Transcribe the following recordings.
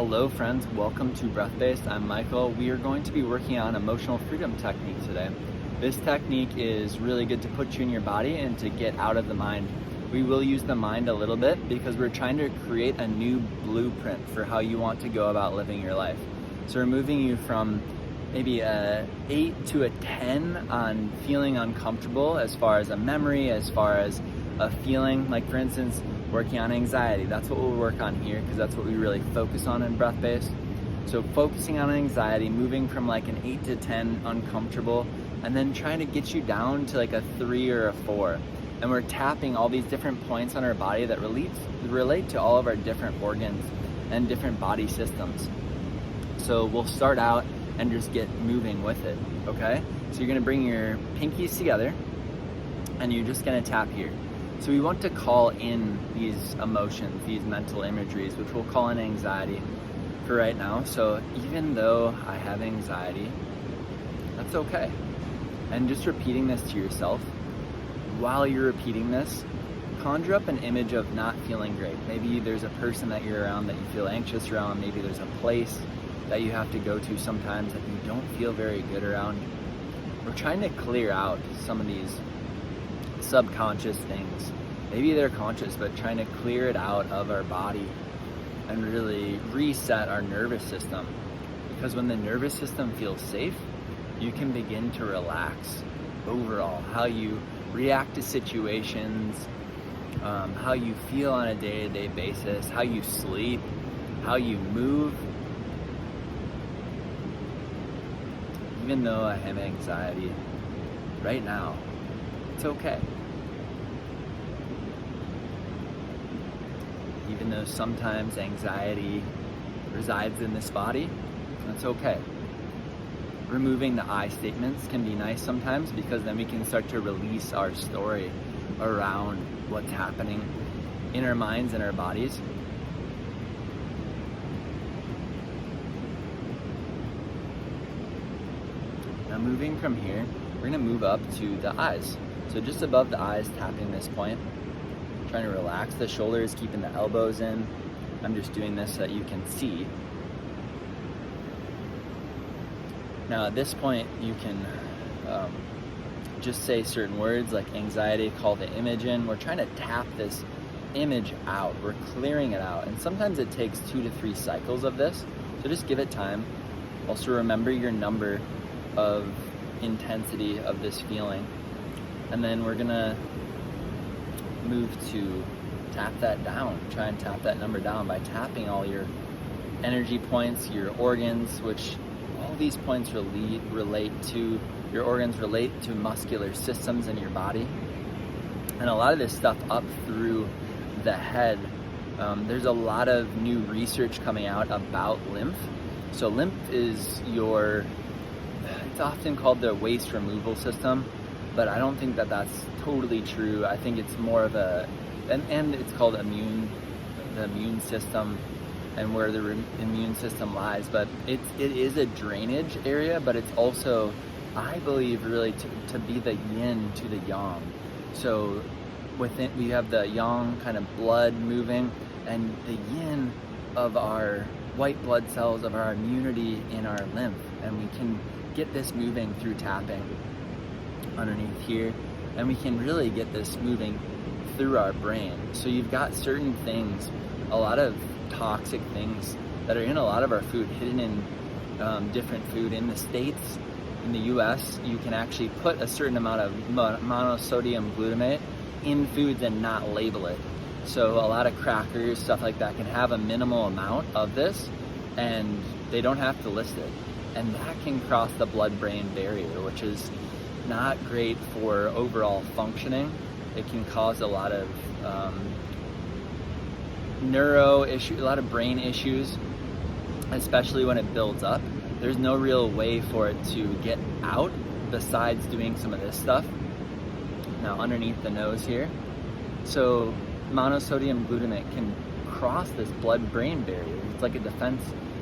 Hello friends, welcome to Breath Based. I'm Michael. We are going to be working on emotional freedom technique today. This technique is really good to put you in your body and to get out of the mind. We will use the mind a little bit because we're trying to create a new blueprint for how you want to go about living your life. So we're moving you from maybe a 8 to a 10 on feeling uncomfortable as far as a memory, as far as a feeling. Like for instance, working on anxiety. That's what we'll work on here because that's what we really focus on in Breath Based. So focusing on anxiety, moving from like an 8 to 10 uncomfortable, and then trying to get you down to like a 3 or a 4. And we're tapping all these different points on our body that relate to all of our different organs and different body systems. So we'll start out and just get moving with it, okay? So you're gonna bring your pinkies together and you're just gonna tap here. So we want to call in these emotions, these mental imageries, which we'll call in anxiety for right now. So even though I have anxiety, that's okay. And just repeating this to yourself, while you're repeating this, conjure up an image of not feeling great. Maybe there's a person that you're around that you feel anxious around. Maybe there's a place that you have to go to sometimes that you don't feel very good around. We're trying to clear out some of these subconscious things. Maybe they're conscious, but trying to clear it out of our body and really reset our nervous system. Because when the nervous system feels safe, you can begin to relax overall. How you react to situations, how you feel on a day-to-day basis, how you sleep, how you move. Even though I have anxiety right now, it's okay. Even though sometimes anxiety resides in this body, that's okay. Removing the I statements can be nice sometimes because then we can start to release our story around what's happening in our minds and our bodies. Now moving from here, we're gonna move up to the eyes. So just above the eyes, tapping this point, trying to relax the shoulders, keeping the elbows in. I'm just doing this so that you can see. Now at this point, you can just say certain words like anxiety, call the image in. We're trying to tap this image out. We're clearing it out. And sometimes it takes 2 to 3 cycles of this. So just give it time. Also remember your number of intensity of this feeling. And then we're gonna move to tap that down. Try and tap that number down by tapping all your energy points, your organs, which all these points relate to your organs, relate to muscular systems in your body. And a lot of this stuff up through the head. There's a lot of new research coming out about lymph. So lymph is it's often called the waste removal system, but I don't think that that's totally true. I think it's more of and it's called the immune system and where the immune system lies, but it is a drainage area, but it's also, I believe, really to be the yin to the yang. So within, we have the yang kind of blood moving and the yin of our white blood cells, of our immunity in our lymph, and we can get this moving through tapping underneath here, and we can really get this moving through our brain. So you've got certain things, a lot of toxic things that are in a lot of our food, hidden in different food. In the States, in the US, you can actually put a certain amount of monosodium glutamate in foods and not label it. So a lot of crackers, stuff like that, can have a minimal amount of this and they don't have to list it. And that can cross the blood-brain barrier, which is not great for overall functioning. It can cause a lot of neuro issues, a lot of brain issues, especially when it builds up. There's no real way for it to get out besides doing some of this stuff. Now underneath the nose here. So monosodium glutamate can cross this blood-brain barrier. It's like a defense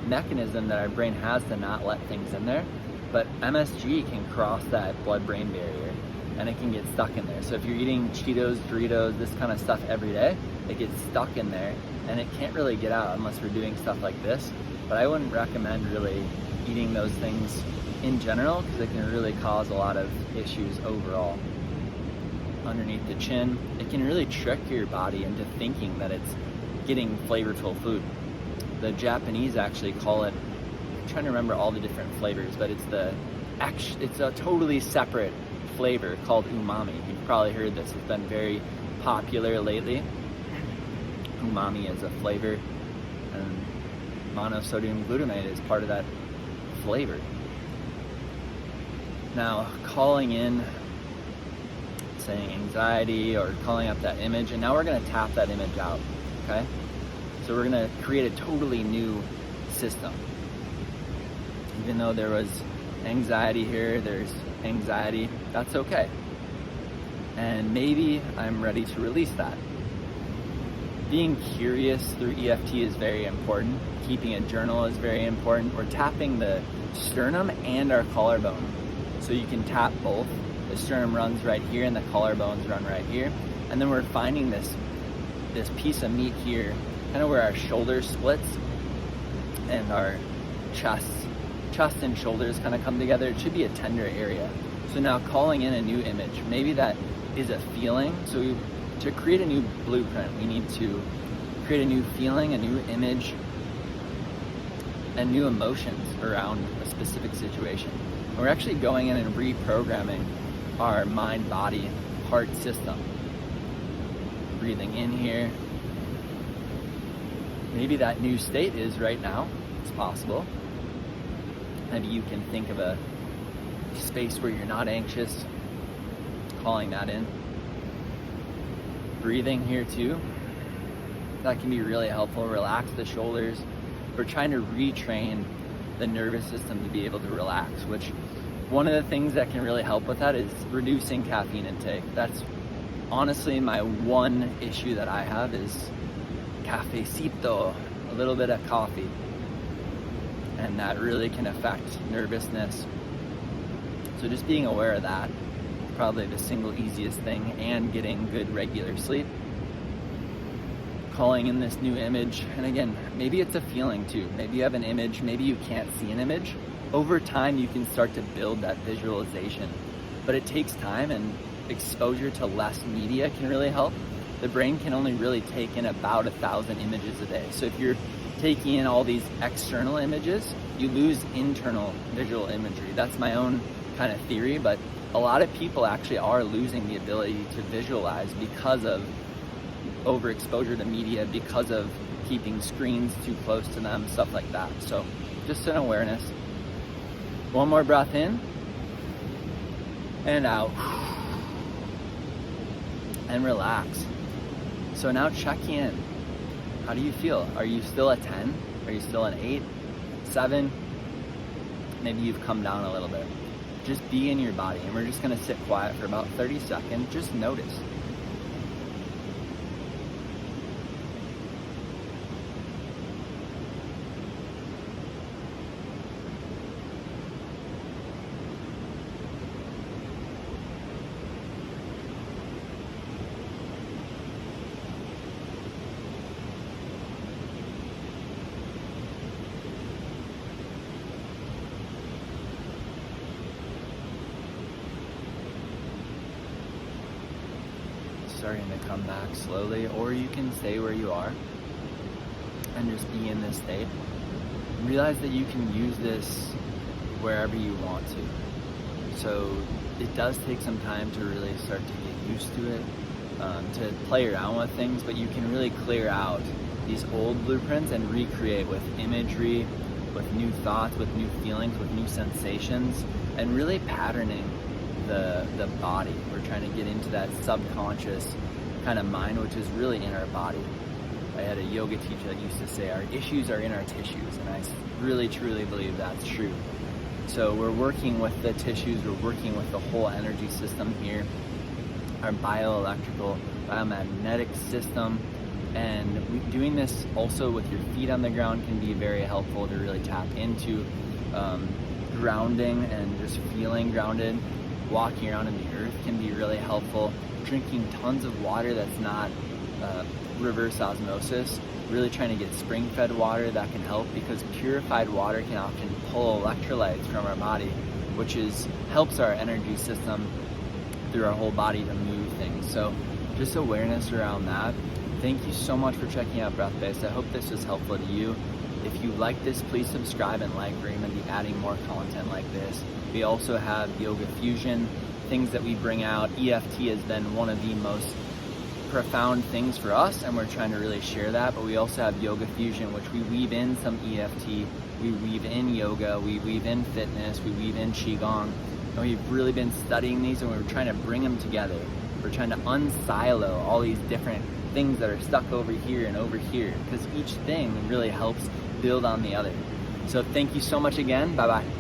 mechanism that our brain has to not let things in there. But MSG can cross that blood-brain barrier and it can get stuck in there. So if you're eating Cheetos, Doritos, this kind of stuff every day, it gets stuck in there and it can't really get out unless we're doing stuff like this. But I wouldn't recommend really eating those things in general, because it can really cause a lot of issues overall. Underneath the chin, it can really trick your body into thinking that it's getting flavorful food. The Japanese actually call it, I'm trying to remember all the different flavors, but it's a totally separate flavor called umami. You've probably heard this. It's been very popular lately. Umami is a flavor, and monosodium glutamate is part of that flavor. Now, calling in, saying anxiety or calling up that image, and now we're going to tap that image out, okay? So we're going to create a totally new system. Even though there was anxiety here, there's anxiety, that's okay. And maybe I'm ready to release that. Being curious through EFT is very important. Keeping a journal is very important. We're tapping the sternum and our collarbone. So you can tap both. The sternum runs right here and the collarbones run right here. And then we're finding this piece of meat here, kind of where our shoulder splits and our chest and shoulders kind of come together. It should be a tender area. So now calling in a new image, maybe that is a feeling. So to create a new blueprint, we need to create a new feeling, a new image, and new emotions around a specific situation. And we're actually going in and reprogramming our mind, body, heart system. Breathing in here. Maybe that new state is right now. It's possible. Maybe you can think of a space where you're not anxious, calling that in. Breathing here too. That can be really helpful. Relax the shoulders. We're trying to retrain the nervous system to be able to relax, which one of the things that can really help with that is reducing caffeine intake. That's honestly my one issue that I have is cafecito, a little bit of coffee. And that really can affect nervousness. So just being aware of that is probably the single easiest thing, and getting good regular sleep. Calling in this new image, and again, maybe it's a feeling too. Maybe you have an image, maybe you can't see an image. Over time, you can start to build that visualization, but it takes time, and exposure to less media can really help. The brain can only really take in about 1,000 images a day. So if you're taking in all these external images, you lose internal visual imagery. That's my own kind of theory, but a lot of people actually are losing the ability to visualize because of overexposure to media, because of keeping screens too close to them, stuff like that. So just an awareness. One more breath in and out, and relax. So now check in. How do you feel? Are you still a 10? Are you still an 8, 7? Maybe you've come down a little bit. Just be in your body, and we're just going to sit quiet for about 30 seconds. Just notice. Starting to come back slowly, or you can stay where you are and just be in this state. Realize that you can use this wherever you want to. So it does take some time to really start to get used to it, to play around with things, but you can really clear out these old blueprints and recreate with imagery, with new thoughts, with new feelings, with new sensations, and really patterning the body. We're trying to get into that subconscious kind of mind, which is really in our body. I had a yoga teacher that used to say our issues are in our tissues, and I really truly believe that's true. So we're working with the tissues, we're working with the whole energy system here, our bioelectrical, biomagnetic system, and doing this also with your feet on the ground can be very helpful to really tap into grounding and just feeling grounded. Walking around in the earth can be really helpful. Drinking tons of water that's not reverse osmosis, really trying to get spring-fed water that can help, because purified water can often pull electrolytes from our body, which helps our energy system through our whole body to move things. So just awareness around that. Thank you so much for checking out Breath Based. I hope this was helpful to you. If you like this, please subscribe and like. We're going to be adding more content like this. We also have Yoga Fusion, things that we bring out. EFT has been one of the most profound things for us, and we're trying to really share that. But we also have Yoga Fusion, which we weave in some EFT, we weave in yoga, we weave in fitness, we weave in Qigong. And we've really been studying these, and we're trying to bring them together. We're trying to unsilo all these different things that are stuck over here and over here, because each thing really helps build on the other. So thank you so much again. Bye-bye.